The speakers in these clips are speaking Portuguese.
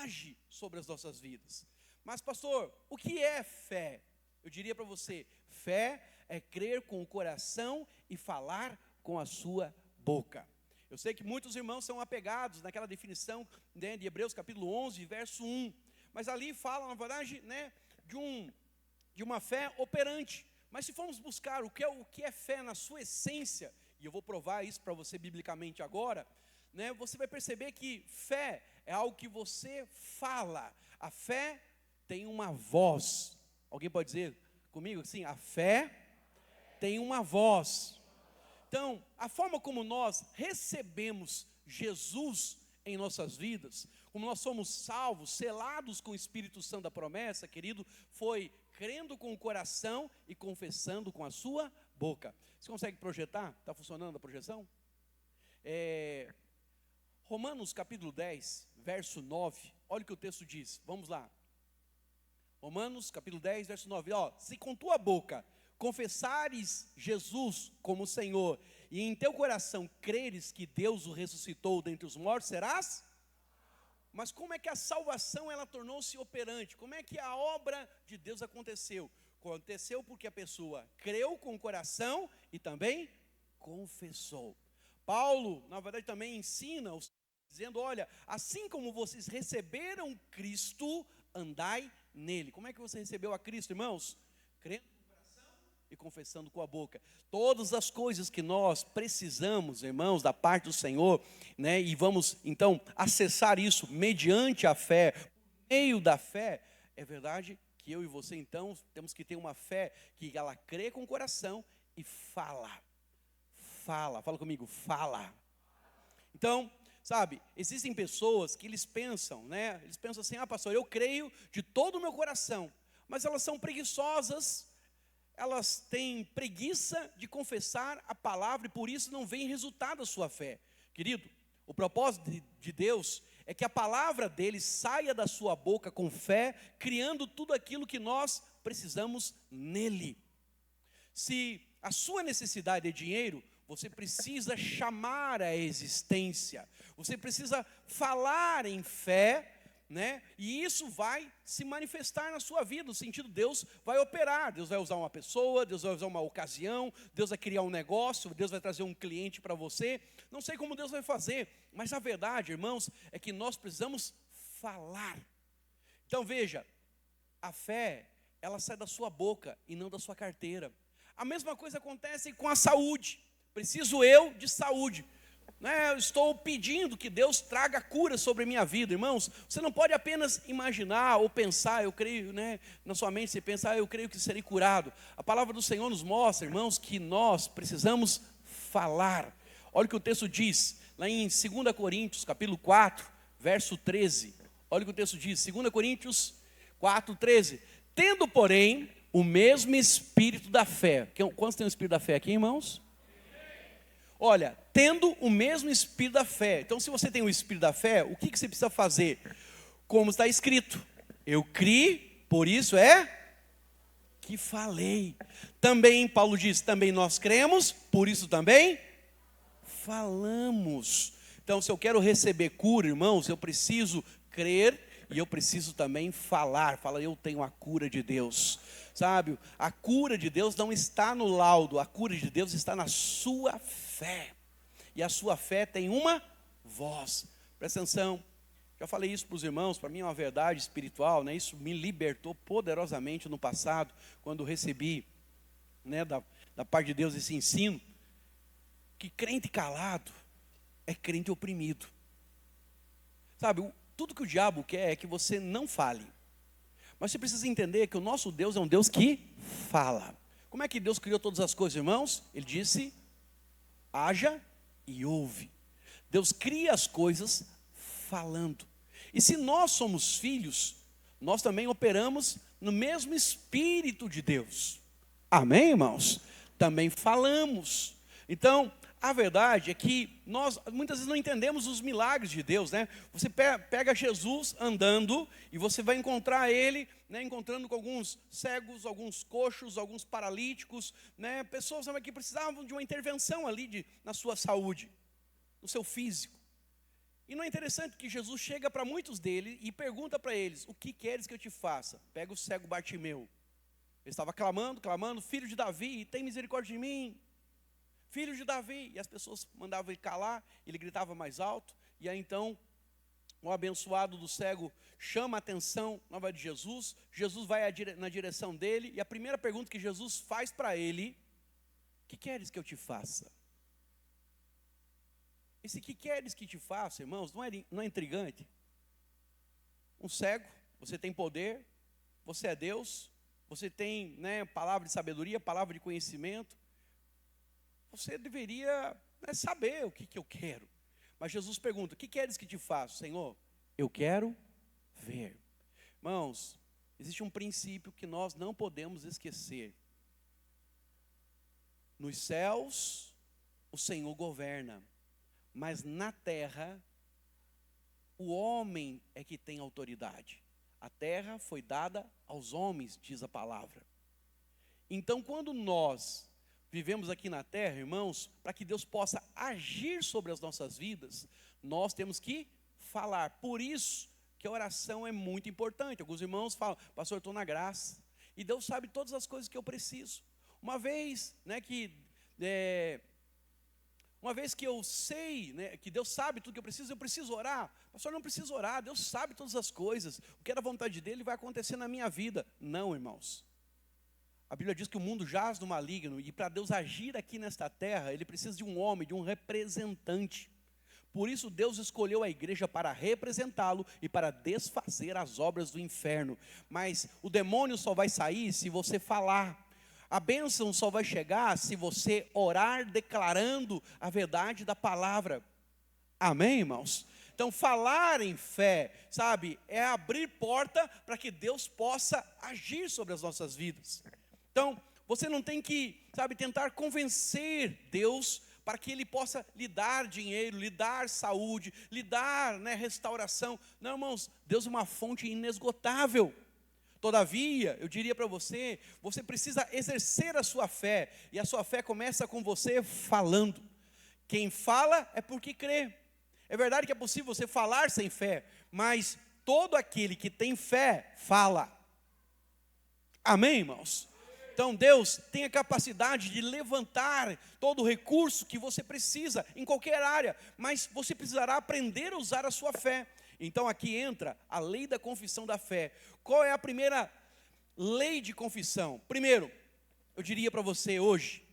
age sobre as nossas vidas. Mas pastor, o que é fé? Eu diria para você, fé é crer com o coração e falar com a sua boca. Eu sei que muitos irmãos são apegados naquela definição, né, de Hebreus capítulo 11, verso 1. Mas ali fala, na verdade, né, de uma fé operante. Mas se formos buscar o que é fé na sua essência, e eu vou provar isso para você biblicamente agora, né, você vai perceber que fé é algo que você fala. A fé tem uma voz. Alguém pode dizer comigo assim? A fé tem uma voz. Então, a forma como nós recebemos Jesus em nossas vidas, como nós somos salvos, selados com o Espírito Santo da promessa, querido, foi crendo com o coração e confessando com a sua boca. Você consegue projetar? Está funcionando a projeção? Romanos capítulo 10, verso 9, olha o que o texto diz, vamos lá. Romanos capítulo 10, verso 9, se com tua boca confessares Jesus como Senhor, e em teu coração creres que Deus o ressuscitou dentre os mortos, serás? Mas como é que a salvação ela tornou-se operante? Como é que a obra de Deus aconteceu? Aconteceu porque a pessoa creu com o coração e também confessou. Paulo, na verdade, também ensina, dizendo, olha, assim como vocês receberam Cristo, andai nele. Como é que você recebeu a Cristo, irmãos? Crendo com o coração e confessando com a boca. Todas as coisas que nós precisamos, irmãos, da parte do Senhor, né, e vamos então acessar isso mediante a fé, por meio da fé, é verdade que eu e você então temos que ter uma fé que ela crê com o coração e fala comigo, fala. Então, sabe, existem pessoas que eles pensam assim, pastor, eu creio de todo o meu coração, mas elas são preguiçosas, elas têm preguiça de confessar a palavra e por isso não vem resultado da sua fé. Querido, o propósito de Deus é que a palavra dele saia da sua boca com fé, criando tudo aquilo que nós precisamos nele. Se a sua necessidade é dinheiro, você precisa chamar a existência, você precisa falar em fé, né? E isso vai se manifestar na sua vida, no sentido Deus vai operar, Deus vai usar uma pessoa, Deus vai usar uma ocasião, Deus vai criar um negócio, Deus vai trazer um cliente para você, não sei como Deus vai fazer, mas a verdade, irmãos, é que nós precisamos falar. Então veja, a fé, ela sai da sua boca e não da sua carteira. A mesma coisa acontece com a saúde, preciso eu de saúde. Eu estou pedindo que Deus traga cura sobre a minha vida, irmãos. Você não pode apenas imaginar ou pensar, eu creio, na sua mente você pensa, eu creio que serei curado. A palavra do Senhor nos mostra, irmãos, que nós precisamos falar. Olha o que o texto diz, lá em 2 Coríntios, capítulo 4, verso 13. Olha o que o texto diz, 2 Coríntios 4, 13. Tendo, porém, o mesmo espírito da fé. Quantos tem o espírito da fé aqui, irmãos? Olha, tendo o mesmo espírito da fé. Então, se você tem o espírito da fé, o que você precisa fazer? Como está escrito, eu criei, por isso que falei. Também, Paulo diz, também nós cremos, por isso também falamos. Então, se eu quero receber cura, irmãos, eu preciso crer e eu preciso também falar. Fala, eu tenho a cura de Deus. Sabe, a cura de Deus não está no laudo, a cura de Deus está na sua fé. E a sua fé tem uma voz. Presta atenção, já falei isso para os irmãos, para mim é uma verdade espiritual, isso me libertou poderosamente no passado, quando recebi da parte de Deus esse ensino, que crente calado é crente oprimido. Sabe, tudo que o diabo quer é que você não fale. Mas você precisa entender que o nosso Deus é um Deus que fala. Como é que Deus criou todas as coisas, irmãos? Ele disse, haja e ouve. Deus cria as coisas falando. E se nós somos filhos, nós também operamos no mesmo Espírito de Deus. Amém, irmãos? Também falamos. Então, a verdade é que nós muitas vezes não entendemos os milagres de Deus, Você pega Jesus andando e você vai encontrar Ele, encontrando com alguns cegos, alguns coxos, alguns paralíticos, pessoas que precisavam de uma intervenção ali na sua saúde, no seu físico. E não é interessante que Jesus chega para muitos deles e pergunta para eles: o que queres que eu te faça? Pega o cego Bartimeu. Ele estava clamando, filho de Davi, tem misericórdia de mim. Filho de Davi. E as pessoas mandavam ele calar, ele gritava mais alto. E aí então, o abençoado do cego chama a atenção nova de Jesus. Jesus vai na direção dele. E a primeira pergunta que Jesus faz para ele: o que queres que eu te faça? Esse que queres que te faça, irmãos, não é intrigante? Um cego, você tem poder, você é Deus, você tem, palavra de sabedoria, palavra de conhecimento. Você deveria, saber o que eu quero. Mas Jesus pergunta: o que queres que te faça, Senhor? Eu quero ver. Irmãos, existe um princípio que nós não podemos esquecer. Nos céus, o Senhor governa. Mas na terra, o homem é que tem autoridade. A terra foi dada aos homens, diz a palavra. Então, quando nós vivemos aqui na terra, irmãos, para que Deus possa agir sobre as nossas vidas, nós temos que falar. Por isso que a oração é muito importante. Alguns irmãos falam: pastor, eu estou na graça, e Deus sabe todas as coisas que eu preciso. Uma vez que eu sei, que Deus sabe tudo que eu preciso orar. Pastor, não preciso orar, Deus sabe todas as coisas. O que é da vontade dele vai acontecer na minha vida. Não, irmãos. A Bíblia diz que o mundo jaz no maligno, e para Deus agir aqui nesta terra, Ele precisa de um homem, de um representante. Por isso Deus escolheu a igreja para representá-lo e para desfazer as obras do inferno. Mas o demônio só vai sair se você falar. A bênção só vai chegar se você orar declarando a verdade da palavra. Amém, irmãos? Então, falar em fé, é abrir porta para que Deus possa agir sobre as nossas vidas. Então, você não tem que, tentar convencer Deus para que Ele possa lhe dar dinheiro, lhe dar saúde, lhe dar, restauração. Não, irmãos, Deus é uma fonte inesgotável. Todavia, eu diria para você, você precisa exercer a sua fé, e a sua fé começa com você falando. Quem fala é porque crê. É verdade que é possível você falar sem fé, mas todo aquele que tem fé, fala. Amém, irmãos? Então Deus tem a capacidade de levantar todo o recurso que você precisa, em qualquer área, mas você precisará aprender a usar a sua fé. Então aqui entra a lei da confissão da fé. Qual é a primeira lei de confissão? Primeiro, eu diria para você hoje: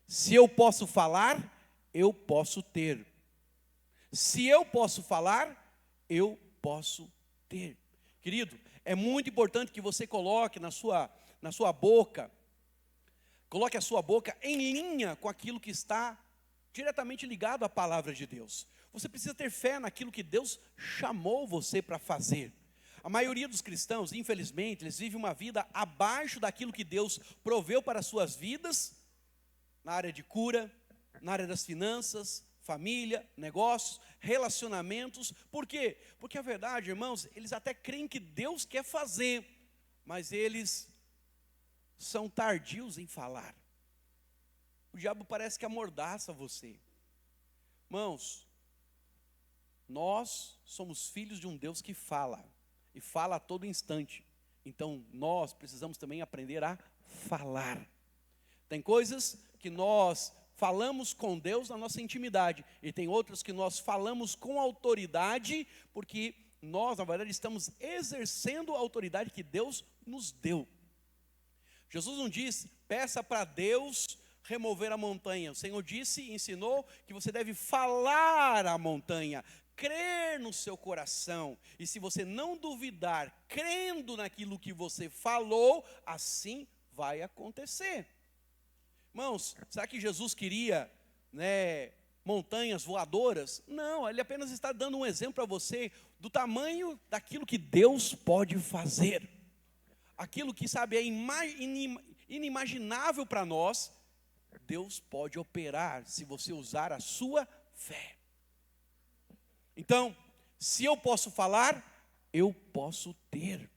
se eu posso falar, eu posso ter. Se eu posso falar, eu posso ter. Querido, é muito importante que você coloque na sua boca, coloque a sua boca em linha com aquilo que está diretamente ligado à palavra de Deus. Você precisa ter fé naquilo que Deus chamou você para fazer. A maioria dos cristãos, infelizmente, eles vivem uma vida abaixo daquilo que Deus proveu para as suas vidas, na área de cura, na área das finanças, família, negócios, relacionamentos. Por quê? Porque a verdade, irmãos, eles até creem que Deus quer fazer, mas eles são tardios em falar. O diabo parece que amordaça você. Irmãos, nós somos filhos de um Deus que fala, e fala a todo instante. Então nós precisamos também aprender a falar. Tem coisas que nós falamos com Deus na nossa intimidade, e tem outras que nós falamos com autoridade, porque nós, na verdade, estamos exercendo a autoridade que Deus nos deu. Jesus não diz: peça para Deus remover a montanha. O Senhor disse e ensinou que você deve falar à montanha, crer no seu coração, e se você não duvidar, crendo naquilo que você falou, assim vai acontecer. Irmãos, será que Jesus queria, montanhas voadoras? Não, Ele apenas está dando um exemplo para você do tamanho daquilo que Deus pode fazer. Aquilo que, é inimaginável para nós, Deus pode operar se você usar a sua fé. Então, se eu posso falar, eu posso ter.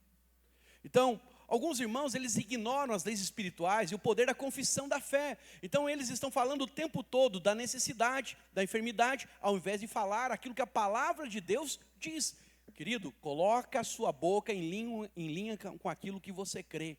Então, alguns irmãos, eles ignoram as leis espirituais e o poder da confissão da fé. Então, eles estão falando o tempo todo da necessidade, da enfermidade, ao invés de falar aquilo que a palavra de Deus diz. Querido, coloca a sua boca em linha com aquilo que você crê.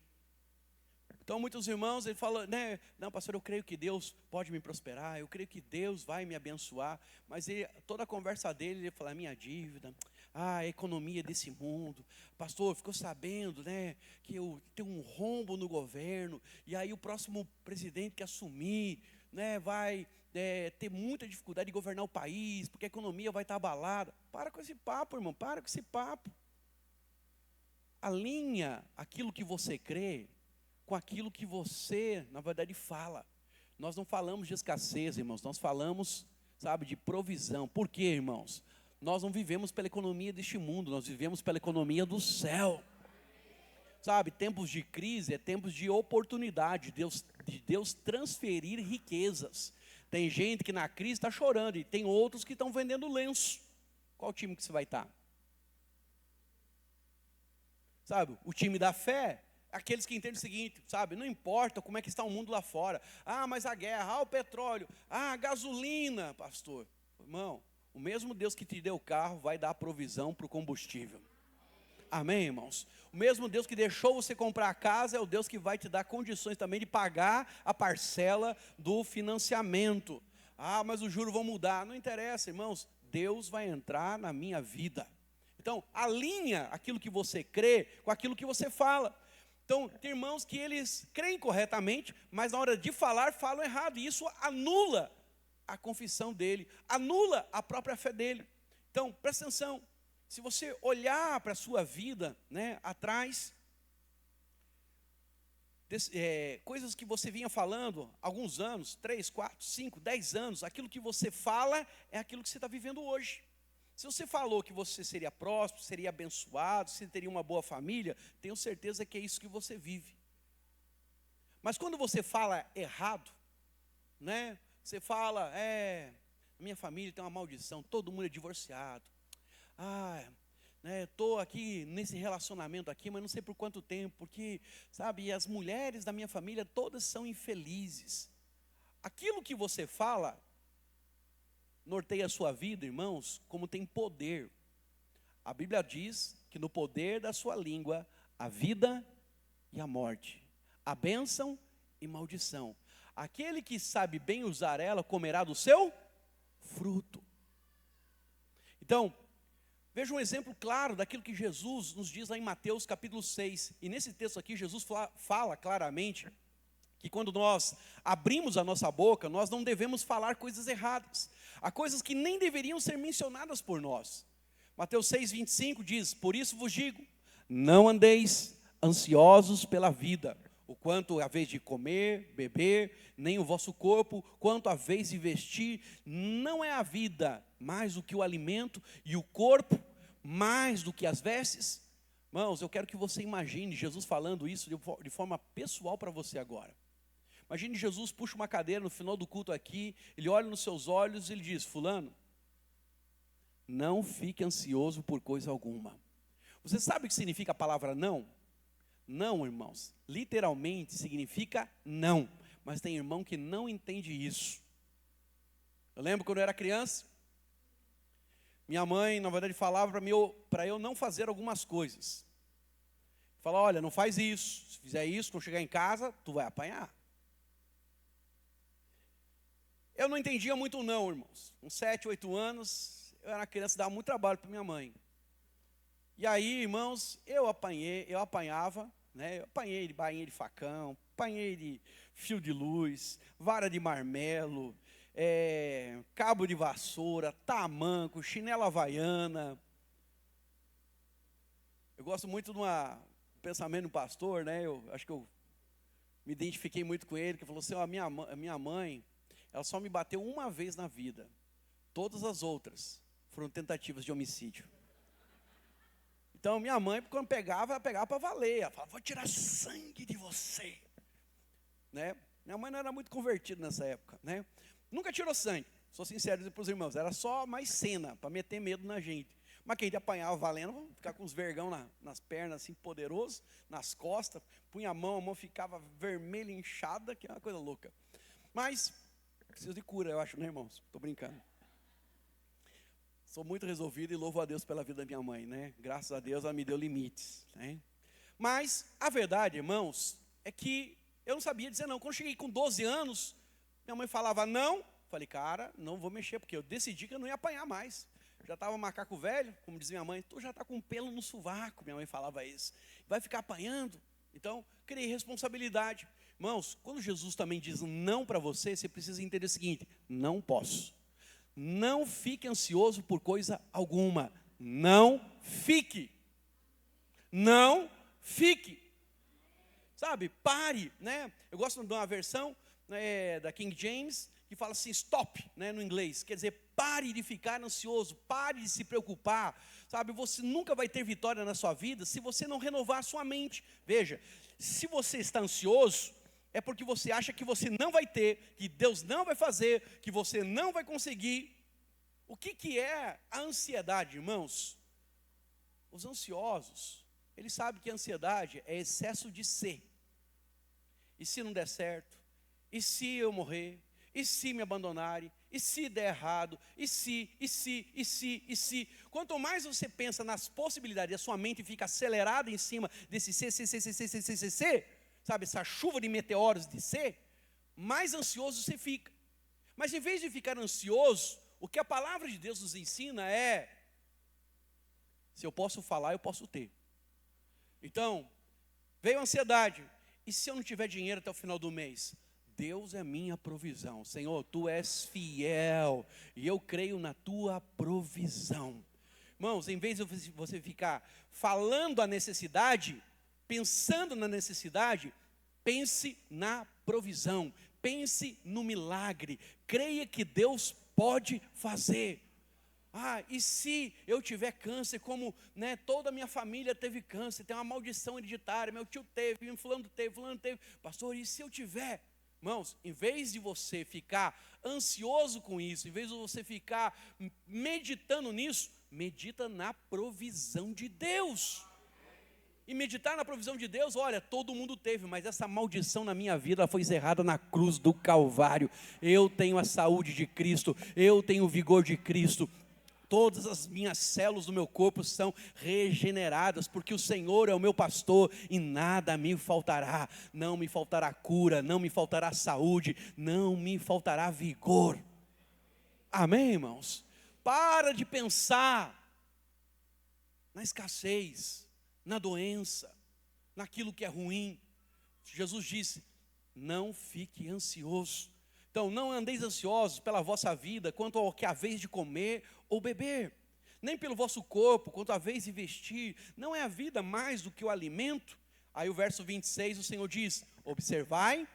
Então, muitos irmãos, ele falam, né, não, pastor, eu creio que Deus pode me prosperar, eu creio que Deus vai me abençoar, mas toda a conversa dele, ele fala, minha dívida, a economia desse mundo, pastor, ficou sabendo, né, que eu tenho um rombo no governo, e aí o próximo presidente que assumir, né, vai ter muita dificuldade de governar o país, porque a economia vai estar abalada. Para com esse papo, irmão, para com esse papo. Alinha aquilo que você crê com aquilo que você, na verdade, fala. Nós não falamos de escassez, irmãos, nós falamos, sabe, de provisão. Por quê, irmãos? Nós não vivemos pela economia deste mundo, nós vivemos pela economia do céu. Sabe, tempos de crise é tempos de oportunidade, de Deus transferir riquezas. Tem gente que na crise está chorando, e tem outros que estão vendendo lenço. Qual time que você vai estar? Sabe, o time da fé, aqueles que entendem o seguinte, sabe, não importa como é que está o mundo lá fora. Ah, mas a guerra, o petróleo, a gasolina, pastor. Irmão, o mesmo Deus que te deu o carro vai dar a provisão para o combustível. Amém, irmãos? O mesmo Deus que deixou você comprar a casa é o Deus que vai te dar condições também de pagar a parcela do financiamento. Ah, mas os juros vão mudar. Não interessa, irmãos. Deus vai entrar na minha vida. Então, alinha aquilo que você crê com aquilo que você fala. Então, tem irmãos que eles creem corretamente, mas na hora de falar, falam errado. E isso anula a confissão dele, anula a própria fé dele. Então, presta atenção. Se você olhar para a sua vida, né, atrás, coisas que você vinha falando há alguns anos, 3, 4, 5, 10 anos, aquilo que você fala é aquilo que você está vivendo hoje. Se você falou que você seria próspero, seria abençoado, você teria uma boa família, tenho certeza que é isso que você vive. Mas quando você fala errado, né, você fala, minha família tem uma maldição, todo mundo é divorciado. Estou aqui nesse relacionamento aqui, mas não sei por quanto tempo, porque, sabe, as mulheres da minha família todas são infelizes. Aquilo que você fala norteia a sua vida, irmãos, como tem poder. A Bíblia diz que no poder da sua língua, a vida e a morte, a bênção e maldição. Aquele que sabe bem usar ela, comerá do seu fruto. Então, veja um exemplo claro daquilo que Jesus nos diz lá em Mateus capítulo 6. E nesse texto aqui, Jesus fala claramente que quando nós abrimos a nossa boca, nós não devemos falar coisas erradas. Há coisas que nem deveriam ser mencionadas por nós. Mateus 6, 25 diz, por isso vos digo, não andeis ansiosos pela vida, o quanto a vez de comer, beber, nem o vosso corpo, quanto a vez de vestir, não é a vida mais do que o alimento e o corpo mais do que as vestes? Irmãos, eu quero que você imagine Jesus falando isso de forma pessoal para você agora. Imagine Jesus puxa uma cadeira no final do culto aqui, ele olha nos seus olhos e ele diz, fulano, não fique ansioso por coisa alguma. Você sabe o que significa a palavra não? Não, irmãos, literalmente significa não, mas tem irmão que não entende isso. Eu lembro quando eu era criança, minha mãe, na verdade, falava para eu não fazer algumas coisas. Fala, olha, não faz isso, se fizer isso, quando chegar em casa, tu vai apanhar. Eu não entendia muito não, irmãos. Com 7, 8 anos, eu era criança, dava muito trabalho para minha mãe. E aí, irmãos, eu apanhava, né? Eu apanhei de bainha de facão, apanhei de fio de luz, vara de marmelo, cabo de vassoura, tamanco, chinela havaiana. Eu gosto muito de um pensamento do pastor, né? Eu acho que eu me identifiquei muito com ele, que falou assim, a minha mãe, ela só me bateu uma vez na vida. Todas as outras foram tentativas de homicídio. Então, minha mãe, quando pegava, ela pegava para valer. Ela falava, vou tirar sangue de você. Né? Minha mãe não era muito convertida nessa época. Né? Nunca tirou sangue, sou sincero para os irmãos. Era só mais cena, para meter medo na gente. Mas quem apanhava valendo, ficar com os vergão nas pernas, assim, poderoso, nas costas, punha a mão ficava vermelha, inchada, que é uma coisa louca. Mas, preciso de cura, eu acho, né, irmãos? Estou brincando. Sou muito resolvido e louvo a Deus pela vida da minha mãe, né? Graças a Deus ela me deu limites, né? Mas a verdade, irmãos, é que eu não sabia dizer não. Quando cheguei com 12 anos, minha mãe falava não. Falei, cara, não vou mexer, porque eu decidi que eu não ia apanhar mais. Já estava macaco velho, como dizia minha mãe, tu já está com pelo no sovaco, minha mãe falava isso. Vai ficar apanhando. Então, criei responsabilidade. Irmãos, quando Jesus também diz não para você, você precisa entender o seguinte: não posso. Não fique ansioso por coisa alguma. Não fique. Não fique. Sabe, pare, né? Eu gosto de uma versão da King James, que fala assim, stop, né, no inglês. Quer dizer, pare de ficar ansioso, pare de se preocupar. Sabe, você nunca vai ter vitória na sua vida se você não renovar a sua mente. Veja, se você está ansioso, é porque você acha que você não vai ter, que Deus não vai fazer, que você não vai conseguir. O que é a ansiedade, irmãos? Os ansiosos, eles sabem que a ansiedade é excesso de ser. E se não der certo? E se eu morrer? E se me abandonarem? E se der errado? E se? Quanto mais você pensa nas possibilidades, a sua mente fica acelerada em cima desse se, sabe, essa chuva de meteoros de ser, mais ansioso você fica. Mas em vez de ficar ansioso, o que a palavra de Deus nos ensina é: se eu posso falar, eu posso ter. Então, veio a ansiedade. E se eu não tiver dinheiro até o final do mês? Deus é minha provisão. Senhor, Tu és fiel e eu creio na Tua provisão. Irmãos, em vez de você ficar falando a necessidade, pensando na necessidade, pense na provisão, pense no milagre, creia que Deus pode fazer. E se eu tiver câncer, como, né, toda a minha família teve câncer, tem uma maldição hereditária, meu tio teve, fulano teve, pastor, e se eu tiver? Irmãos, em vez de você ficar ansioso com isso, em vez de você ficar meditando nisso, medita na provisão de Deus. E meditar na provisão de Deus, olha, todo mundo teve, mas essa maldição na minha vida foi encerrada na cruz do Calvário. Eu tenho a saúde de Cristo, eu tenho o vigor de Cristo. Todas as minhas células do meu corpo são regeneradas, porque o Senhor é o meu pastor e nada me faltará. Não me faltará cura, não me faltará saúde, não me faltará vigor. Amém, irmãos? Para de pensar na escassez, na doença, naquilo que é ruim. Jesus disse, não fique ansioso. Então, não andeis ansiosos pela vossa vida, quanto ao que haveis de comer ou beber, nem pelo vosso corpo, quanto haveis de vestir. Não é a vida mais do que o alimento? Aí o verso 26, o Senhor diz, observai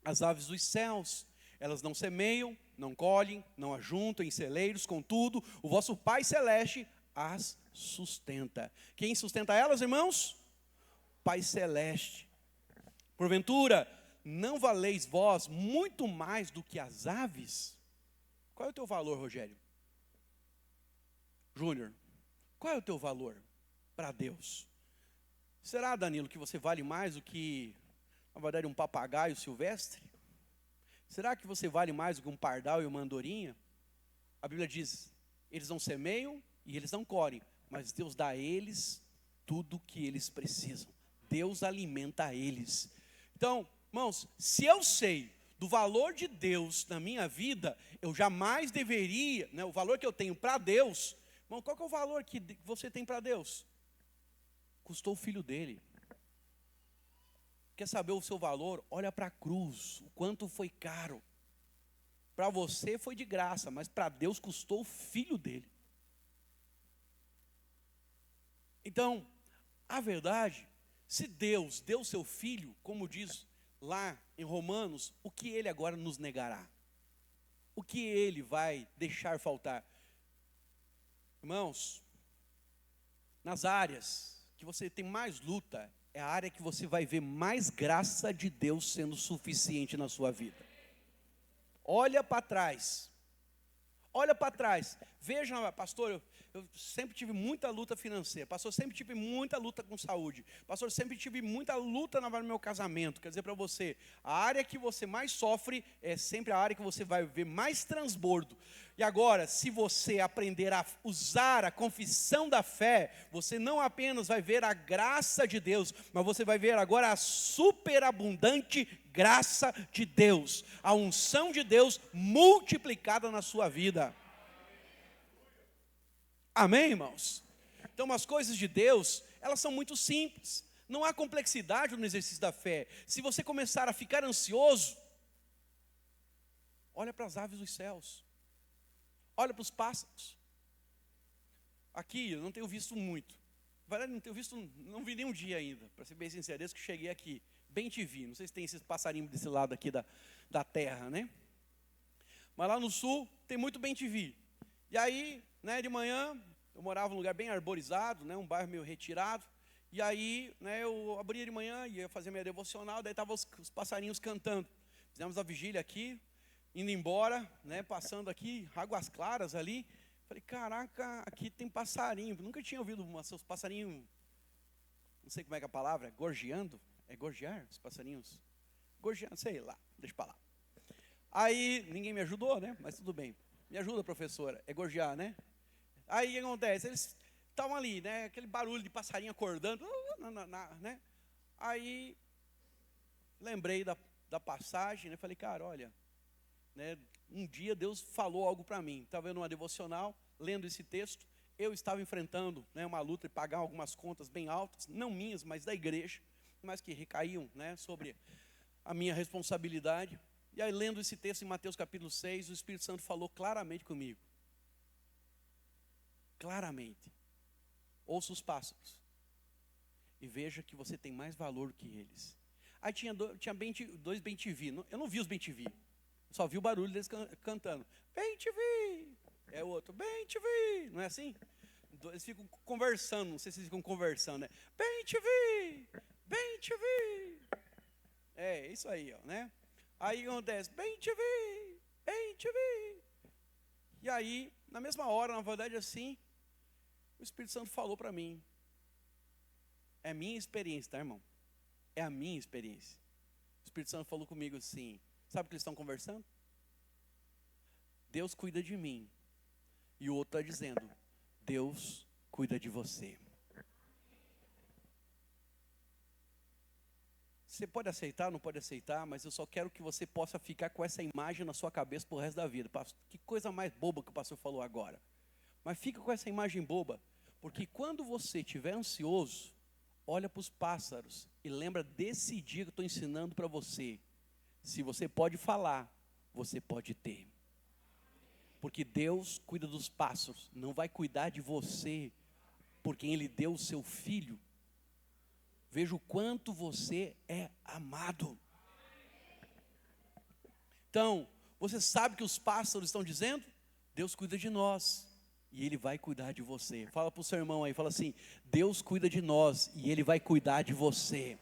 as aves dos céus, elas não semeiam, não colhem, não ajuntam em celeiros, contudo, o vosso Pai Celeste as sustenta. Quem sustenta elas, irmãos? Pai Celeste. Porventura, não valeis vós muito mais do que as aves? Qual é o teu valor, Rogério? Júnior, qual é o teu valor para Deus? Será, Danilo, que você vale mais do que, na verdade, um papagaio silvestre? Será que você vale mais do que um pardal e uma andorinha? A Bíblia diz, eles não semeiam e eles não colhem, mas Deus dá a eles tudo o que eles precisam. Deus alimenta eles. Então, irmãos, se eu sei do valor de Deus na minha vida, eu jamais deveria, né, o valor que eu tenho para Deus, irmão, qual que é o valor que você tem para Deus? Custou o filho dele. Quer saber o seu valor? Olha para a cruz, o quanto foi caro. Para você foi de graça, mas para Deus custou o filho dele. Então, a verdade, se Deus deu seu filho, como diz lá em Romanos, o que ele agora nos negará? O que ele vai deixar faltar? Irmãos, nas áreas que você tem mais luta, é a área que você vai ver mais graça de Deus sendo suficiente na sua vida. Olha para trás. Olha para trás. Veja, pastor, eu sempre tive muita luta financeira. Pastor, sempre tive muita luta com saúde. Pastor, sempre tive muita luta no meu casamento. Quer dizer para você, a área que você mais sofre é sempre a área que você vai ver mais transbordo. E agora, se você aprender a usar a confissão da fé, você não apenas vai ver a graça de Deus, mas você vai ver agora a superabundante graça de Deus, a unção de Deus multiplicada na sua vida. Amém, irmãos? Então, as coisas de Deus, elas são muito simples. Não há complexidade no exercício da fé. Se você começar a ficar ansioso, olha para as aves dos céus. Olha para os pássaros. Aqui eu não tenho visto muito. Na verdade, não tenho visto, não vi nenhum dia ainda, para ser bem sincero, desde que cheguei aqui. Bem te vi. Não sei se tem esses passarinhos desse lado aqui da terra, né? Mas lá no sul tem muito bem te vi. E aí, né, de manhã, eu morava num lugar bem arborizado, né, um bairro meio retirado. E aí, né, eu abria de manhã, ia fazer minha devocional, daí estavam os passarinhos cantando. Fizemos a vigília aqui, indo embora, né, passando aqui, Águas Claras ali. Falei, caraca, aqui tem passarinho. Nunca tinha ouvido seus passarinhos, não sei como é que é a palavra, gorjeando. É gorjear os passarinhos? Gorjeando, sei lá, deixa para lá. Aí, ninguém me ajudou, né, mas tudo bem. Me ajuda, professora, é gorjear, né? Aí o que acontece? Eles estavam ali, né, aquele barulho de passarinho acordando, né? Aí, lembrei da passagem, né, falei, cara, olha, né, um dia Deus falou algo para mim. Estava vendo uma devocional, lendo esse texto. Eu estava enfrentando, né, uma luta de pagar algumas contas bem altas, não minhas, mas da igreja, mas que recaíam, né, sobre a minha responsabilidade. E aí, lendo esse texto em Mateus capítulo 6, o Espírito Santo falou claramente comigo. Claramente. Ouça os pássaros e veja que você tem mais valor que eles. Aí tinha dois bem-te-vi. Eu não vi os bem-te-vi. Só vi o barulho deles cantando. Bem-te-vi. É o outro. Bem-te-vi. Não é assim? Eles ficam conversando. Não sei se eles ficam conversando, né? Bem-te-vi. Bem-te-vi. É isso aí, ó, né? Aí acontece. Bem-te-vi. Bem-te-vi. E aí, na mesma hora, na verdade assim, o Espírito Santo falou para mim. É a minha experiência, tá, irmão? É a minha experiência. O Espírito Santo falou comigo assim. Sabe o que eles estão conversando? Deus cuida de mim. E o outro está dizendo, Deus cuida de você. Você pode aceitar, não pode aceitar, mas eu só quero que você possa ficar com essa imagem na sua cabeça pro resto da vida. Que coisa mais boba que o pastor falou agora. Mas fica com essa imagem boba, porque quando você estiver ansioso, olha para os pássaros e lembra desse dia que eu estou ensinando para você. Se você pode falar, você pode ter. Porque Deus cuida dos pássaros, não vai cuidar de você, porque Ele deu o seu filho. Veja o quanto você é amado. Então, você sabe que os pássaros estão dizendo? Deus cuida de nós e Ele vai cuidar de você. Fala para o seu irmão aí, fala assim, Deus cuida de nós e Ele vai cuidar de você.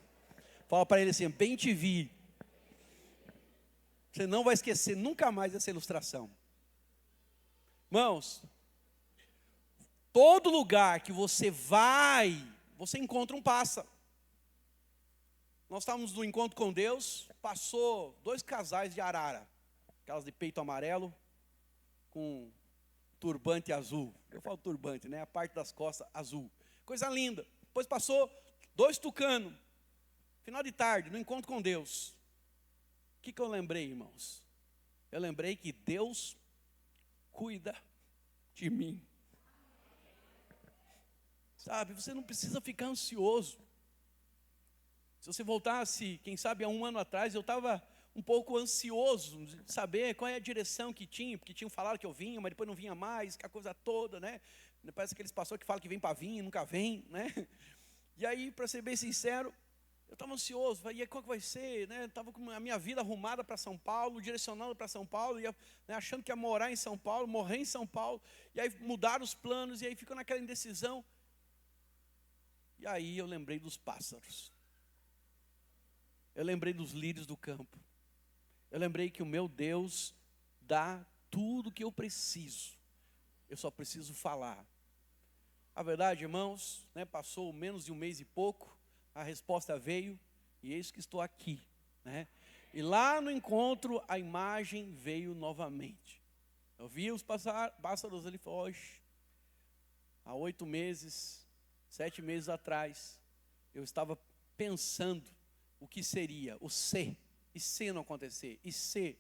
Fala para ele assim, bem te vi. Você não vai esquecer nunca mais essa ilustração. Irmãos, todo lugar que você vai, você encontra um pássaro. Nós estávamos no encontro com Deus, passou 2 casais de arara, aquelas de peito amarelo, com turbante azul. Eu falo turbante, né? A parte das costas azul. Coisa linda. Depois passou 2 tucanos, final de tarde, no encontro com Deus. O que eu lembrei, irmãos? Eu lembrei que Deus cuida de mim. Sabe, você não precisa ficar ansioso. Se você voltasse, quem sabe há 1 ano atrás, eu estava um pouco ansioso de saber qual é a direção que tinha, porque tinham falado que eu vinha, mas depois não vinha mais, que a coisa toda, né? Parece aqueles pastores que falam que vem para vir e nunca vem, né? E aí, para ser bem sincero, eu estava ansioso, e aí como que vai ser, né? Estava com a minha vida arrumada para São Paulo, direcionando para São Paulo, ia, né, achando que ia morar em São Paulo, morrer em São Paulo, e aí mudaram os planos, e aí ficou naquela indecisão. E aí eu lembrei dos pássaros. Eu lembrei dos lírios do campo. Eu lembrei que o meu Deus dá tudo o que eu preciso. Eu só preciso falar. A verdade, irmãos, né, passou menos de um mês e pouco, a resposta veio, e eis que estou aqui, né? E lá no encontro, a imagem veio novamente. Eu vi os pássaros ali, hoje, há 8 meses, 7 meses atrás, eu estava pensando o que seria, o ser, e se não acontecer, e se,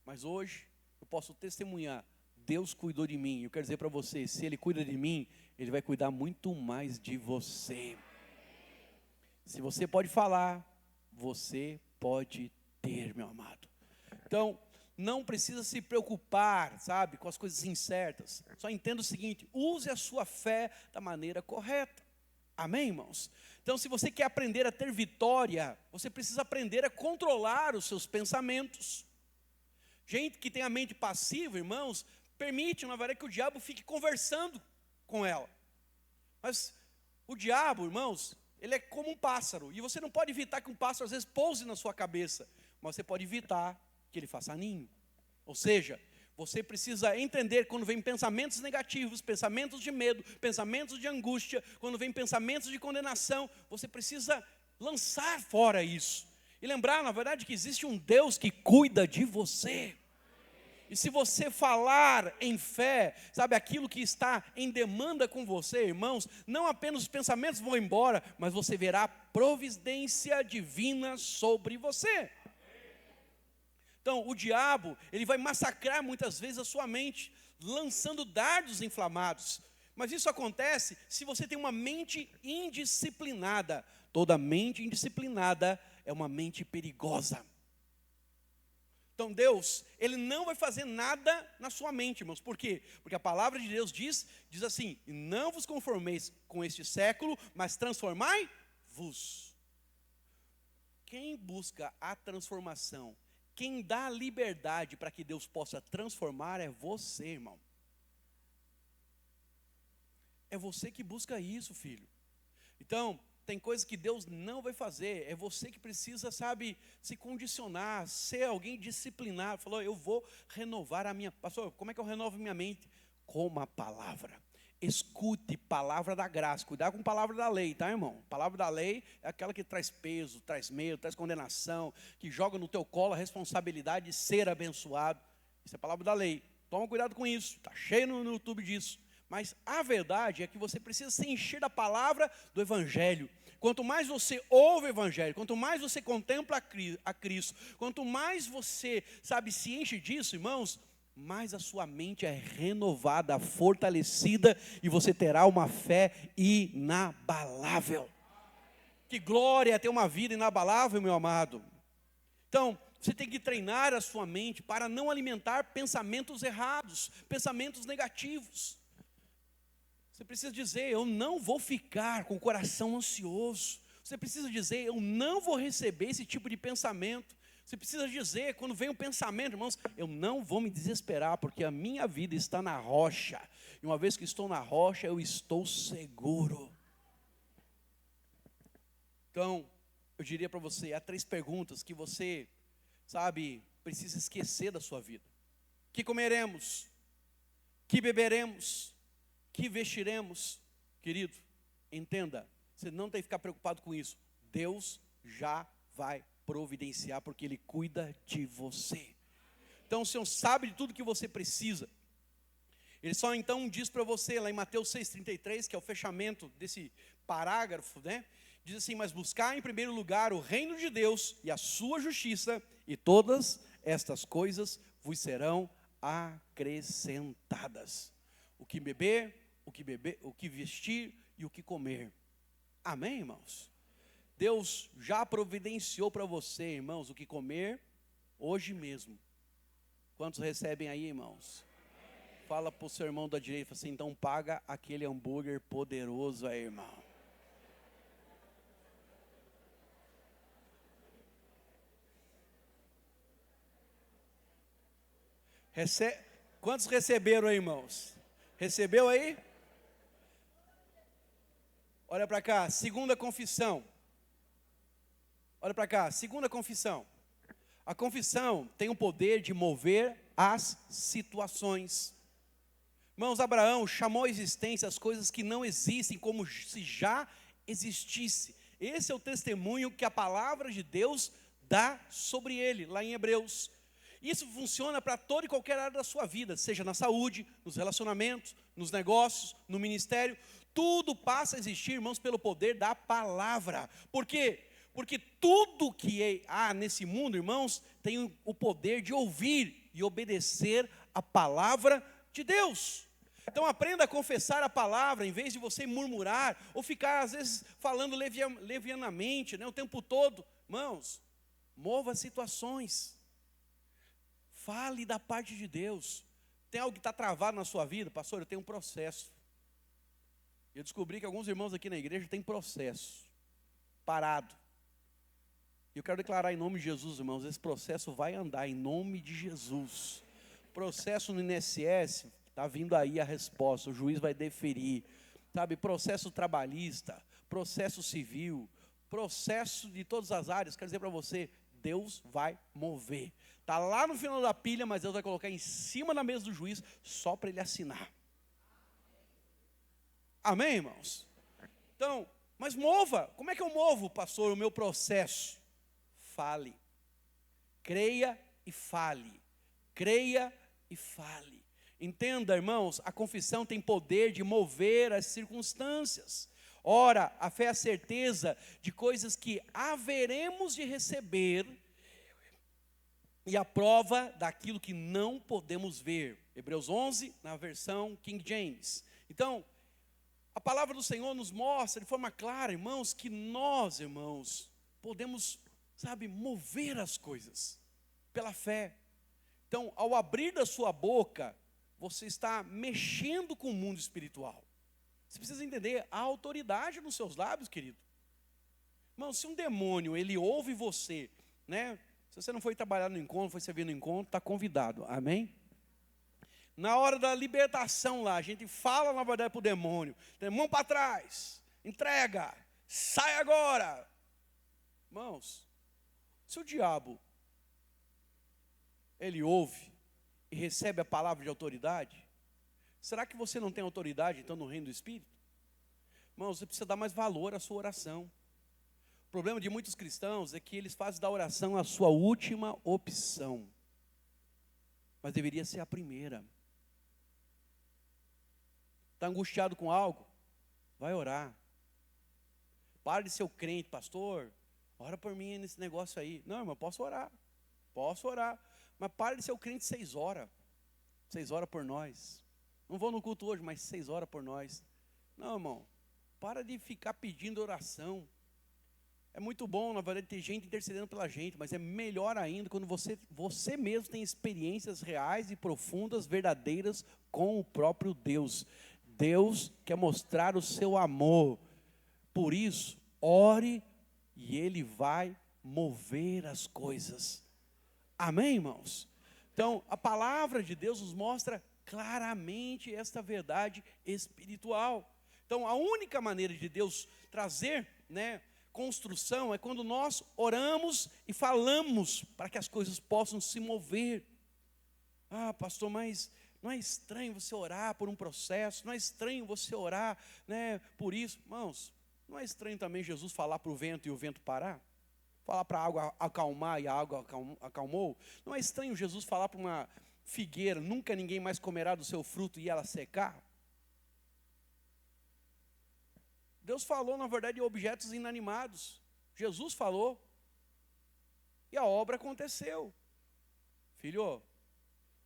mas hoje eu posso testemunhar, Deus cuidou de mim. Eu quero dizer para você, se Ele cuida de mim, Ele vai cuidar muito mais de você. Se você pode falar, você pode ter, meu amado. Então, não precisa se preocupar, sabe, com as coisas incertas. Só entenda o seguinte, use a sua fé da maneira correta. Amém, irmãos? Então, se você quer aprender a ter vitória, você precisa aprender a controlar os seus pensamentos. Gente que tem a mente passiva, irmãos, permite, na verdade, que o diabo fique conversando com ela. Mas o diabo, irmãos, ele é como um pássaro. E você não pode evitar que um pássaro, às vezes, pouse na sua cabeça. Mas você pode evitar que ele faça ninho. Ou seja, você precisa entender quando vem pensamentos negativos, pensamentos de medo, pensamentos de angústia, quando vem pensamentos de condenação, você precisa lançar fora isso. E lembrar, na verdade, que existe um Deus que cuida de você. E se você falar em fé, sabe, aquilo que está em demanda com você, irmãos, não apenas os pensamentos vão embora, mas você verá providência divina sobre você. Então, o diabo, ele vai massacrar muitas vezes a sua mente, lançando dardos inflamados. Mas isso acontece se você tem uma mente indisciplinada. Toda mente indisciplinada é uma mente perigosa. Então Deus, Ele não vai fazer nada na sua mente, irmãos. Por quê? Porque a palavra de Deus diz assim, não vos conformeis com este século, mas transformai-vos. Quem busca a transformação, quem dá liberdade para que Deus possa transformar é você, irmão. É você que busca isso, filho. Então, tem coisas que Deus não vai fazer, é você que precisa, sabe, se condicionar, ser alguém disciplinado. Falou, eu vou renovar a minha... Pastor, como é que eu renovo minha mente? Com a palavra. Escute palavra da graça, cuidado com palavra da lei, tá, irmão? Palavra da lei é aquela que traz peso, traz medo, traz condenação, que joga no teu colo a responsabilidade de ser abençoado. Isso é palavra da lei. Toma cuidado com isso, está cheio no YouTube disso. Mas a verdade é que você precisa se encher da palavra do Evangelho. Quanto mais você ouve o Evangelho, quanto mais você contempla a Cristo, quanto mais você, sabe, se enche disso, irmãos, mais a sua mente é renovada, fortalecida, e você terá uma fé inabalável. Que glória é ter uma vida inabalável, meu amado. Então, você tem que treinar a sua mente para não alimentar pensamentos errados, pensamentos negativos. Você precisa dizer, eu não vou ficar com o coração ansioso. Você precisa dizer, eu não vou receber esse tipo de pensamento. Você precisa dizer, quando vem um pensamento, irmãos, eu não vou me desesperar, porque a minha vida está na rocha. E uma vez que estou na rocha, eu estou seguro. Então, eu diria para você, há 3 perguntas que você, sabe, precisa esquecer da sua vida. Que comeremos? Que beberemos? Que vestiremos? Querido, entenda, você não tem que ficar preocupado com isso. Deus já vai providenciar, porque Ele cuida de você. Então o Senhor sabe de tudo que você precisa. Ele só então diz para você, lá em Mateus 6,33, que é o fechamento desse parágrafo, né? Diz assim, mas buscar em primeiro lugar o reino de Deus e a sua justiça, e todas estas coisas vos serão acrescentadas. O que beber, o que vestir e o que comer. Amém, irmãos? Deus já providenciou para você, irmãos, o que comer hoje mesmo. Quantos recebem aí, irmãos? Fala para o seu irmão da direita, assim, então paga aquele hambúrguer poderoso aí, irmão. Quantos receberam aí, irmãos? Recebeu aí? Olha para cá, segunda confissão. Olha para cá, segunda confissão. A confissão tem o poder de mover as situações. Irmãos, Abraão chamou à existência as coisas que não existem como se já existisse. Esse é o testemunho que a palavra de Deus dá sobre ele, lá em Hebreus. Isso funciona para toda e qualquer área da sua vida, seja na saúde, nos relacionamentos, nos negócios, no ministério. Tudo passa a existir, irmãos, pelo poder da palavra. Por quê? Porque tudo que há nesse mundo, irmãos, tem o poder de ouvir e obedecer a palavra de Deus. Então aprenda a confessar a palavra, em vez de você murmurar, ou ficar às vezes falando levianamente, né, o tempo todo. Irmãos, mova situações. Fale da parte de Deus. Tem algo que está travado na sua vida? Pastor, eu tenho um processo. Eu descobri que alguns irmãos aqui na igreja têm processo, parado. E eu quero declarar em nome de Jesus, irmãos, esse processo vai andar em nome de Jesus. Processo no INSS, está vindo aí a resposta, o juiz vai deferir. Sabe, processo trabalhista, processo civil, processo de todas as áreas. Quero dizer para você, Deus vai mover. Está lá no final da pilha, mas Deus vai colocar em cima da mesa do juiz, só para ele assinar. Amém, irmãos? Então, mas mova. Como é que eu movo, pastor, o meu processo? Fale. Creia e fale. Creia e fale. Entenda, irmãos, a confissão tem poder de mover as circunstâncias. Ora, a fé é a certeza de coisas que haveremos de receber e a prova daquilo que não podemos ver. Hebreus 11, na versão King James. Então, a palavra do Senhor nos mostra de forma clara, irmãos, que nós, irmãos, podemos, sabe, mover as coisas pela fé. Então, ao abrir da sua boca, você está mexendo com o mundo espiritual. Você precisa entender a autoridade nos seus lábios, querido. Irmão, se um demônio, ele ouve você, né? Se você não foi trabalhar no encontro, foi servir no encontro, está convidado, amém? Na hora da libertação lá, a gente fala na verdade para o demônio, mão para trás, entrega, sai agora. Irmãos, se o diabo, ele ouve e recebe a palavra de autoridade, será que você não tem autoridade então no reino do Espírito? Irmãos, você precisa dar mais valor à sua oração. O problema de muitos cristãos é que eles fazem da oração a sua última opção, mas deveria ser a primeira. Está angustiado com algo? Vai orar. Para de ser o crente, pastor, ora por mim nesse negócio aí. Não, irmão, posso orar, mas para de ser o crente 6 horas. 6 horas por nós. Não vou no culto hoje, mas 6 horas por nós. Não, irmão, para de ficar pedindo oração. É muito bom, na verdade, ter gente intercedendo pela gente, mas é melhor ainda quando você mesmo tem experiências reais e profundas, verdadeiras com o próprio Deus. Deus quer mostrar o seu amor. Por isso, ore e Ele vai mover as coisas. Amém, irmãos? Então, a palavra de Deus nos mostra claramente esta verdade espiritual. Então, a única maneira de Deus trazer, construção é quando nós oramos e falamos para que as coisas possam se mover. Ah, pastor, mas não é estranho você orar por um processo? Não é estranho você orar, por isso? Irmãos, não é estranho também Jesus falar para o vento e o vento parar? Falar para a água acalmar e a água acalmou? Não é estranho Jesus falar para uma figueira, nunca ninguém mais comerá do seu fruto e ela secar? Deus falou, na verdade, de objetos inanimados. Jesus falou. E a obra aconteceu. Filho,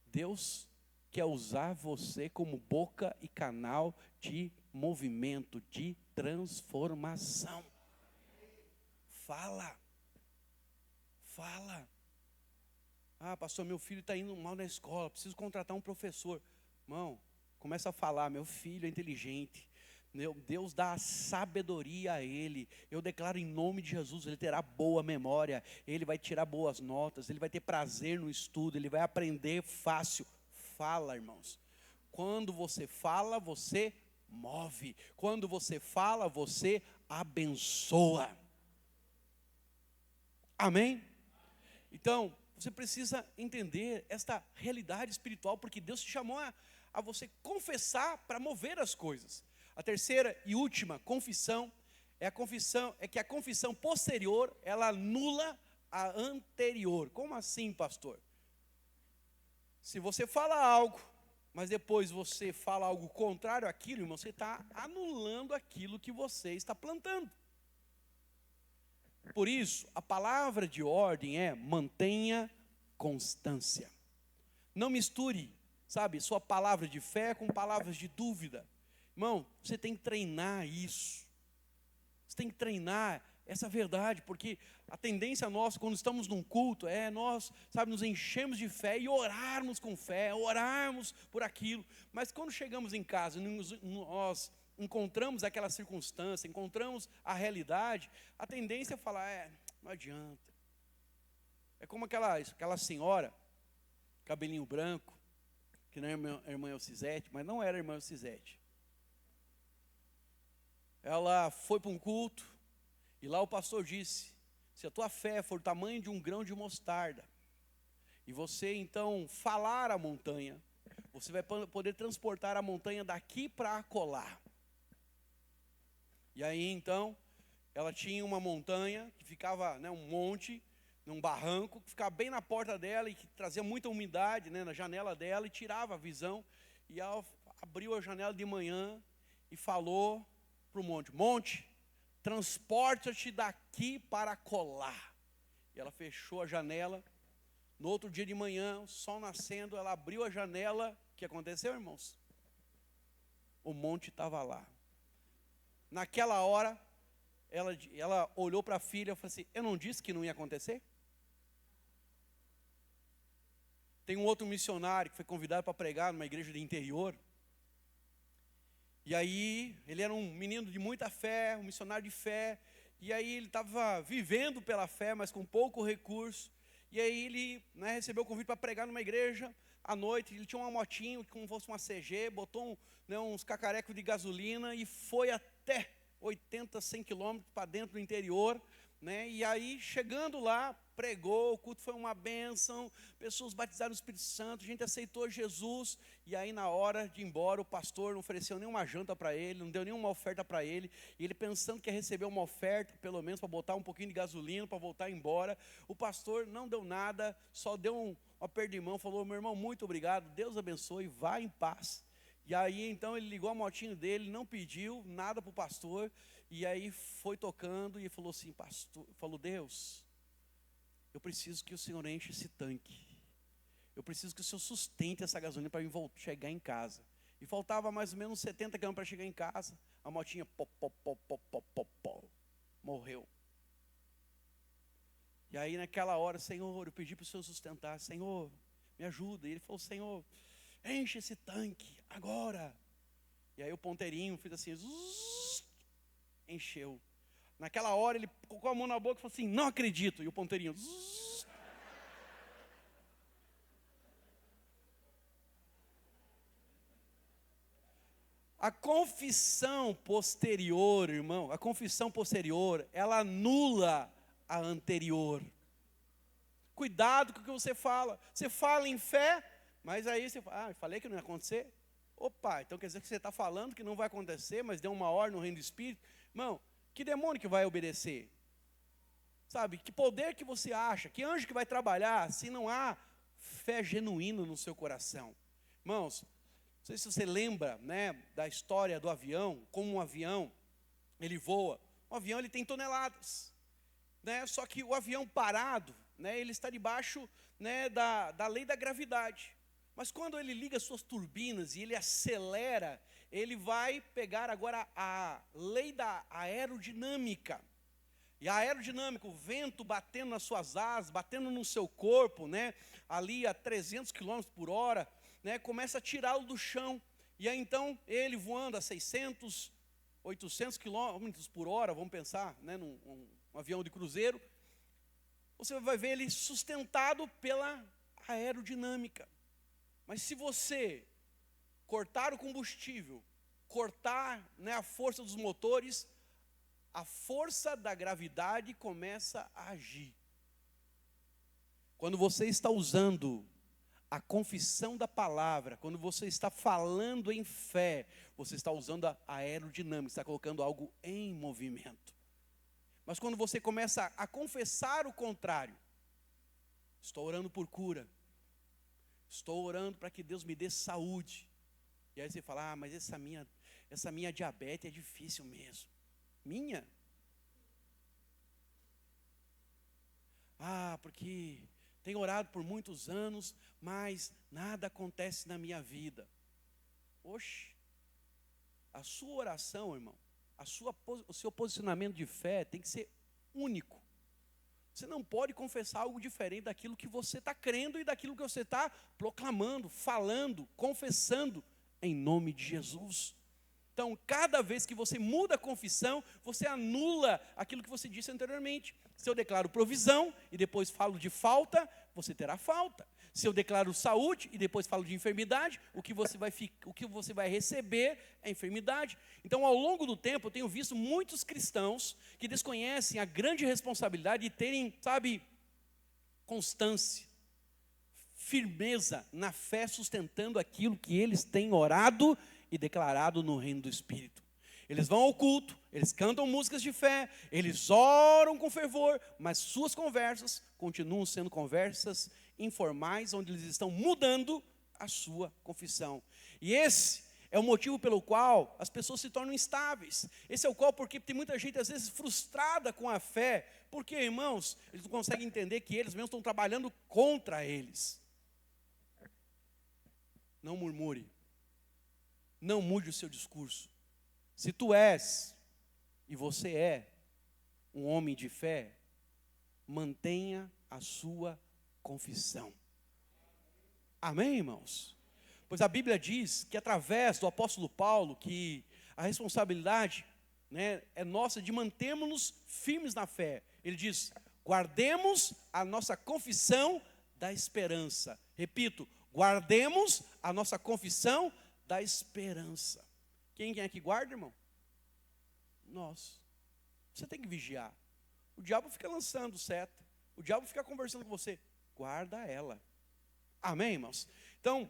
Deus quer usar você como boca e canal de movimento, de transformação. Fala. Ah, pastor, meu filho está indo mal na escola, preciso contratar um professor. Irmão, começa a falar, meu filho é inteligente. Deus dá sabedoria a ele. Eu declaro em nome de Jesus, ele terá boa memória, ele vai tirar boas notas, ele vai ter prazer no estudo, ele vai aprender fácil. Fala, irmãos. Quando você fala, você move. Quando você fala, você abençoa. Amém? Então, você precisa entender esta realidade espiritual, porque Deus te chamou a você confessar para mover as coisas. A terceira e última confissão é que a confissão posterior, ela anula a anterior. Como assim, pastor? Se você fala algo, mas depois você fala algo contrário àquilo, irmão, você está anulando aquilo que você está plantando. Por isso, a palavra de ordem é: mantenha constância. Não misture, sabe, sua palavra de fé com palavras de dúvida. Irmão, você tem que treinar isso. Você tem que treinar essa verdade, porque a tendência nossa, quando estamos num culto, é nós, sabe, nos enchemos de fé e orarmos com fé, orarmos por aquilo. Mas quando chegamos em casa, nós encontramos aquela circunstância, encontramos a realidade, a tendência é falar: não adianta. É como aquela senhora, cabelinho branco, que não é a irmã Elcisete, mas não era a irmã Elcisete. Ela foi para um culto, e lá o pastor disse: se a tua fé for o tamanho de um grão de mostarda, e você então falar a montanha, você vai poder transportar a montanha daqui para acolá. E aí então, ela tinha uma montanha, que ficava, um monte, num barranco, que ficava bem na porta dela, e que trazia muita umidade, na janela dela, e tirava a visão. E ela abriu a janela de manhã, e falou para o monte: monte, transporta-te daqui para colar. E ela fechou a janela. No outro dia de manhã, o sol nascendo, ela abriu a janela. O que aconteceu, irmãos? O monte estava lá. Naquela hora, ela olhou para a filha e falou assim: eu não disse que não ia acontecer? Tem um outro missionário que foi convidado para pregar numa igreja de interior. E aí, ele era um menino de muita fé, um missionário de fé. E aí, ele estava vivendo pela fé, mas com pouco recurso. E aí, ele recebeu o convite para pregar numa igreja à noite. Ele tinha uma motinha, como fosse uma CG, botou uns cacarecos de gasolina e foi até 80, 100 quilômetros para dentro do interior. E aí, chegando lá, pregou, o culto foi uma bênção, pessoas batizaram no Espírito Santo, a gente aceitou Jesus. E aí, na hora de ir embora, o pastor não ofereceu nenhuma janta para ele, não deu nenhuma oferta para ele. E ele pensando que ia receber uma oferta, pelo menos para botar um pouquinho de gasolina, para voltar embora. O pastor não deu nada, só deu um aperto de mão, falou: meu irmão, muito obrigado, Deus abençoe, vá em paz. E aí, então, ele ligou a motinho dele, não pediu nada para o pastor. E aí foi tocando e falou assim: pastor, falou: Deus, eu preciso que o Senhor enche esse tanque. Eu preciso que o Senhor sustente essa gasolina para eu chegar em casa. E faltava mais ou menos 70 quilômetros para chegar em casa. A motinha morreu. E aí naquela hora: Senhor, eu pedi para o Senhor sustentar. Senhor, me ajuda. E ele falou: Senhor, enche esse tanque agora. E aí o ponteirinho fez assim, encheu. Naquela hora ele colocou a mão na boca e falou assim: não acredito. E o ponteirinho. A confissão posterior, irmão, a confissão posterior, ela anula a anterior. Cuidado com o que você fala. Você fala em fé, mas aí você fala: falei que não ia acontecer. Opa, então quer dizer que você está falando que não vai acontecer, mas deu uma ordem no reino do Espírito. Irmão, que demônio que vai obedecer? Sabe, que poder que você acha? Que anjo que vai trabalhar se não há fé genuína no seu coração? Irmãos, não sei se você lembra, da história do avião, como um avião, ele voa. Um avião, ele tem toneladas, só que o avião parado, ele está debaixo, da lei da gravidade. Mas quando ele liga as suas turbinas e ele acelera, ele vai pegar agora a lei da aerodinâmica. E a aerodinâmica, o vento batendo nas suas asas, batendo no seu corpo, ali a 300 km por hora, começa a tirá-lo do chão. E aí então, ele voando a 600, 800 km por hora, vamos pensar, num avião de cruzeiro, você vai ver ele sustentado pela aerodinâmica. Mas se você cortar o combustível, cortar a força dos motores, a força da gravidade começa a agir. Quando você está usando A confissão da palavra, quando você está falando em fé, você está usando a aerodinâmica, está colocando algo em movimento. Mas quando você começa a confessar o contrário, estou orando por cura, estou orando para que Deus me dê saúde. E aí você fala, mas essa minha diabetes é difícil mesmo. Minha? Porque tenho orado por muitos anos, mas nada acontece na minha vida. Oxe, a sua oração, irmão, o seu posicionamento de fé tem que ser único. Você não pode confessar algo diferente daquilo que você está crendo e daquilo que você está proclamando, falando, confessando, em nome de Jesus. Então, cada vez que você muda a confissão, você anula aquilo que você disse anteriormente. Se eu declaro provisão e depois falo de falta, você terá falta. Se eu declaro saúde e depois falo de enfermidade, o que você vai receber é enfermidade. Então, ao longo do tempo, eu tenho visto muitos cristãos que desconhecem a grande responsabilidade de terem, constância, firmeza na fé, sustentando aquilo que eles têm orado e declarado no reino do Espírito. Eles vão ao culto, eles cantam músicas de fé, eles oram com fervor, mas suas conversas continuam sendo conversas informais, onde eles estão mudando a sua confissão. E esse é o motivo pelo qual as pessoas se tornam instáveis. Esse é o qual, porque tem muita gente às vezes frustrada com a fé, porque, irmãos, eles não conseguem entender que eles mesmos estão trabalhando contra eles. Não murmure. Não mude o seu discurso. Se tu és, e você é, um homem de fé, mantenha a sua confissão. Amém, irmãos? Pois a Bíblia diz que através do apóstolo Paulo, que a responsabilidade, é nossa de mantermos-nos firmes na fé. Ele diz, guardemos a nossa confissão da esperança. Repito, guardemos a nossa confissão da esperança. Quem é que guarda, irmão? Nós. Você tem que vigiar. O diabo fica lançando seta. O diabo fica conversando com você. Guarda ela. Amém, irmãos? Então,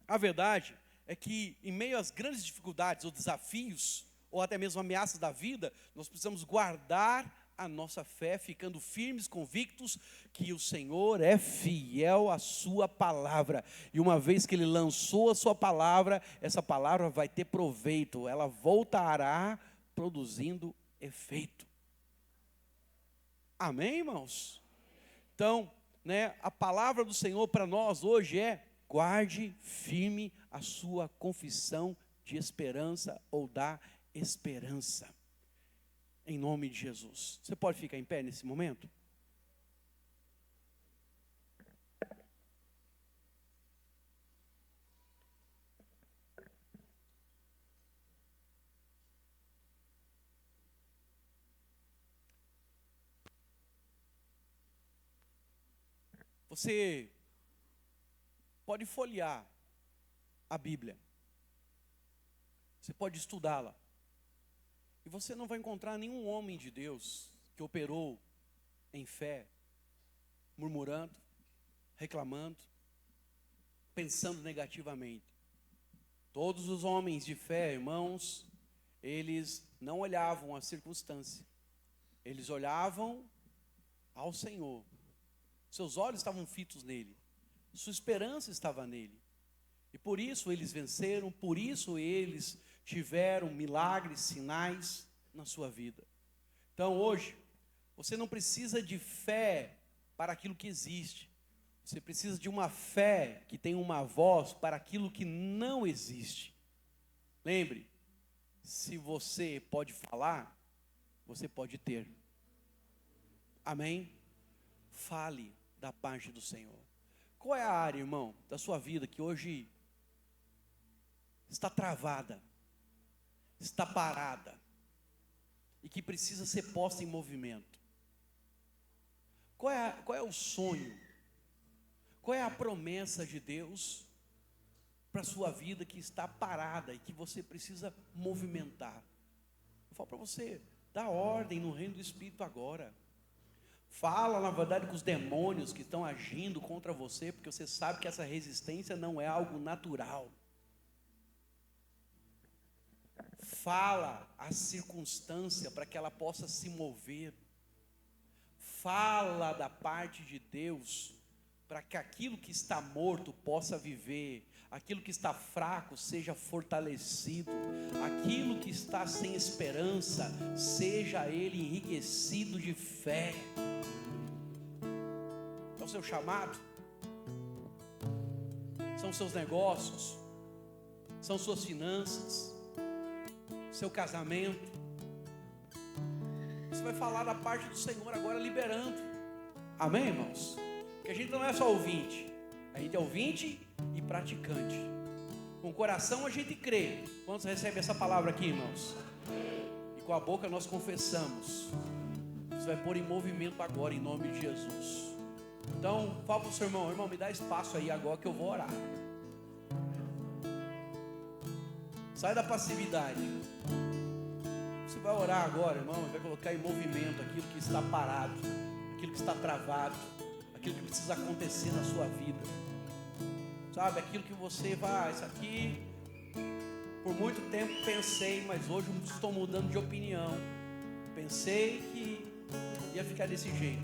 a verdade é que em meio às grandes dificuldades ou desafios, ou até mesmo ameaças da vida, nós precisamos guardar a nossa fé, ficando firmes, convictos que o Senhor é fiel à sua palavra. E uma vez que Ele lançou a sua palavra, essa palavra vai ter proveito, ela voltará produzindo efeito. Amém, irmãos? Então, a palavra do Senhor para nós hoje é: guarde firme a sua confissão de esperança ou da esperança. Em nome de Jesus. Você pode ficar em pé nesse momento? Você pode folhear a Bíblia. Você pode estudá-la. E você não vai encontrar nenhum homem de Deus que operou em fé, murmurando, reclamando, pensando negativamente. Todos os homens de fé, irmãos, eles não olhavam a circunstância. Eles olhavam ao Senhor. Seus olhos estavam fitos nele. Sua esperança estava nele. E por isso eles venceram, por isso eles tiveram milagres, sinais na sua vida. Então hoje, você não precisa de fé para aquilo que existe. Você precisa de uma fé que tem uma voz para aquilo que não existe. Lembre, se você pode falar, você pode ter. Amém? Fale da parte do Senhor. Qual é a área, irmão, da sua vida que hoje está travada, está parada e que precisa ser posta em movimento? Qual é o sonho? Qual é a promessa de Deus para a sua vida que está parada e que você precisa movimentar? Eu falo para você, dá ordem no reino do Espírito agora. Fala, na verdade, com os demônios que estão agindo contra você, porque você sabe que essa resistência não é algo natural. Fala a circunstância para que ela possa se mover. Fala da parte de Deus para que aquilo que está morto possa viver, aquilo que está fraco seja fortalecido, aquilo que está sem esperança seja ele enriquecido de fé. É o seu chamado, são seus negócios, são suas finanças, seu casamento. Você vai falar da parte do Senhor agora liberando. Amém, irmãos? Porque a gente não é só ouvinte, a gente é ouvinte e praticante. Com o coração a gente crê. Quantos recebem essa palavra aqui, irmãos? E com a boca nós confessamos. Você vai pôr em movimento agora em nome de Jesus. Então, fala para o seu irmão: irmão, me dá espaço aí agora que eu vou orar. Sai da passividade. Você vai orar agora, irmão, e vai colocar em movimento aquilo que está parado, aquilo que está travado, aquilo que precisa acontecer na sua vida. Sabe, aquilo que você vai, isso aqui, por muito tempo pensei, mas hoje estou mudando de opinião. Pensei que ia ficar desse jeito,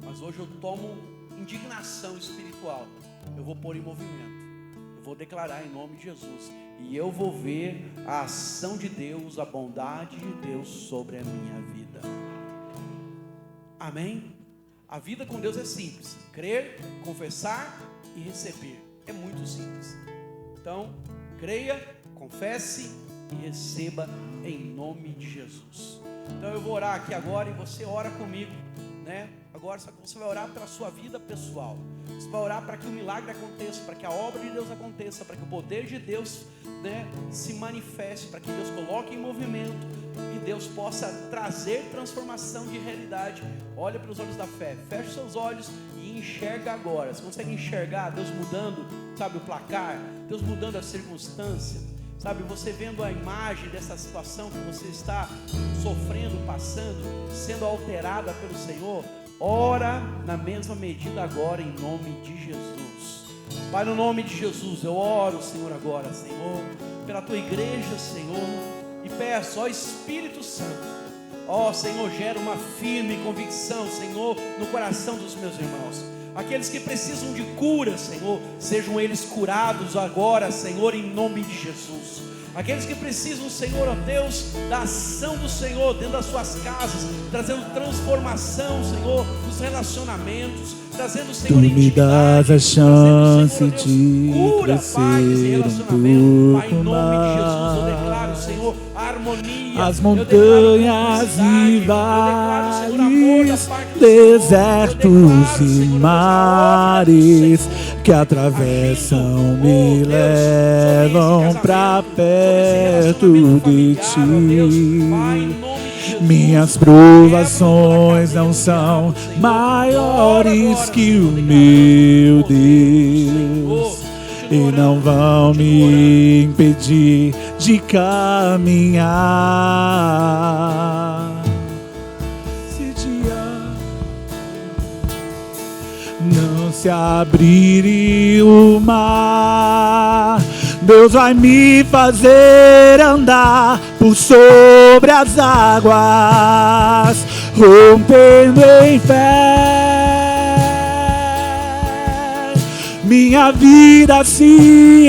mas hoje eu tomo indignação espiritual. Eu vou pôr em movimento, eu vou declarar em nome de Jesus, e eu vou ver a ação de Deus, a bondade de Deus sobre a minha vida. Amém? A vida com Deus é simples: crer, confessar e receber. É muito simples. Então, creia, confesse e receba em nome de Jesus. Então eu vou orar aqui agora e você ora comigo, né? Agora você vai orar pela sua vida pessoal. Você vai orar para que o milagre aconteça, para que a obra de Deus aconteça, para que o poder de Deus, né, se manifeste, para que Deus coloque em movimento e Deus possa trazer transformação de realidade. Olha pelos olhos da fé, feche seus olhos e enxerga agora. Você consegue enxergar Deus mudando, sabe, o placar, Deus mudando a circunstância, sabe, você vendo a imagem dessa situação que você está sofrendo, passando, sendo alterada pelo Senhor. Ora na mesma medida agora em nome de Jesus. Pai, no nome de Jesus eu oro, Senhor, agora, Senhor, pela tua igreja, Senhor, e peço, ó Espírito Santo, ó Senhor, gera uma firme convicção, Senhor, no coração dos meus irmãos. Aqueles que precisam de cura, Senhor, sejam eles curados agora, Senhor, em nome de Jesus. Aqueles que precisam, Senhor, ó Deus, da ação do Senhor dentro das suas casas, trazendo transformação, Senhor, nos relacionamentos, trazendo, Senhor, Tu me dás a chance de cura, Pai, desse crescer relacionamento. Pai, em nome de mais. Jesus, eu declaro, Senhor, a harmonia, As montanhas e vales, desertos e mares que atravessam me levam pra perto de ti. Minhas provações não são maiores que o meu Deus e não vão me impedir de caminhar. Se dia não se abrir o mar, Deus vai me fazer andar por sobre as águas, rompendo em fé. Minha vida se